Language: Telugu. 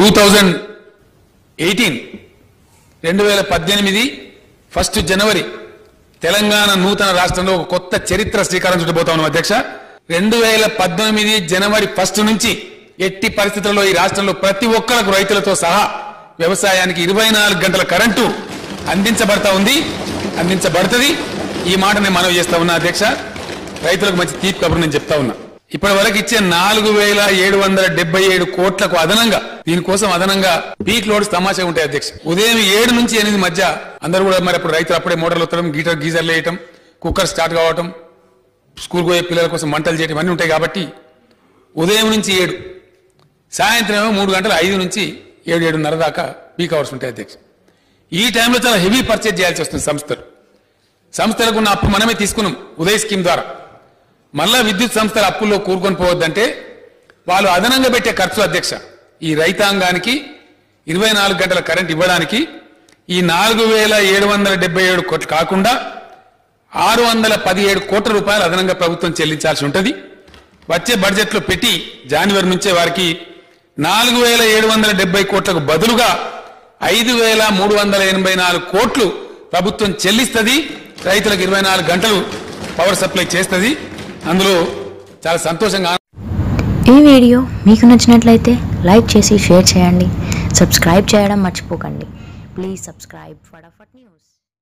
2018 1 జనవరి తెలంగాణ నూతన రాష్ట్రంలో ఒక కొత్త చరిత్ర శ్రీకారం చుట్టబోతా ఉన్నాం అధ్యక్ష. 2018 జనవరి 1 నుంచి ఎట్టి పరిస్థితుల్లో ఈ రాష్ట్రంలో ప్రతి ఒక్కరికి రైతులతో సహా వ్యవసాయానికి 24 గంటల కరెంటు అందించబడుతుంది. ఈ మాట నేను మనవి చేస్తా ఉన్నా అధ్యక్ష. రైతులకు మంచి తీపి కబురు నేను చెప్తా ఉన్నా. ఇప్పటి వరకు ఇచ్చే 4777 కోట్లకు అదనంగా దీనికోసం అదనంగా పీక్ లోడ్స్ తమాషా ఉంటాయి అధ్యక్ష. ఉదయం 7 నుంచి 8 మధ్య అందరూ కూడా మరి అప్పుడు రైతులు అప్పుడే మోటార్లు వత్తడం, గీజర్లు వేయటం, కుక్కర్ స్టార్ట్ కావటం, స్కూల్ పోయే పిల్లల కోసం మంటలు చేయటం అన్నీ ఉంటాయి. కాబట్టి ఉదయం నుంచి 7, సాయంత్రం 3 గంటల 5 నుంచి 7:30 దాకా పీక్ అవర్స్ ఉంటాయి అధ్యక్ష. ఈ టైంలో చాలా హెవీ పర్చేజ్ చేయాల్సి వస్తుంది సంస్థలకు ఉన్న అప్పు మనమే తీసుకున్నాం ఉదయ్ స్కీమ్ ద్వారా. మళ్ళా విద్యుత్ సంస్థల అప్పుల్లో కూరుకొని పోవద్దంటే వాళ్ళు అదనంగా పెట్టే ఖర్చు అధ్యక్ష. ఈ రైతాంగానికి 24 గంటల కరెంట్ ఇవ్వడానికి ఈ 4777 కోట్లు కాకుండా 617 కోట్ల రూపాయలు అదనంగా ప్రభుత్వం చెల్లించాల్సి ఉంటుంది. వచ్చే బడ్జెట్లో పెట్టి జనవరి నుంచే వారికి 4770 కోట్లకు బదులుగా 5384 కోట్లు ప్రభుత్వం చెల్లిస్తుంది. రైతులకు 24 గంటలు పవర్ సప్లై చేస్తుంది. అందులో చాలా సంతోషంగా. ఈ వీడియో మీకు నచ్చినట్లయితే లైక్ చేసి షేర్ చేయండి. సబ్స్క్రైబ్ చేయడం మర్చిపోకండి. Please subscribe Fatafat news.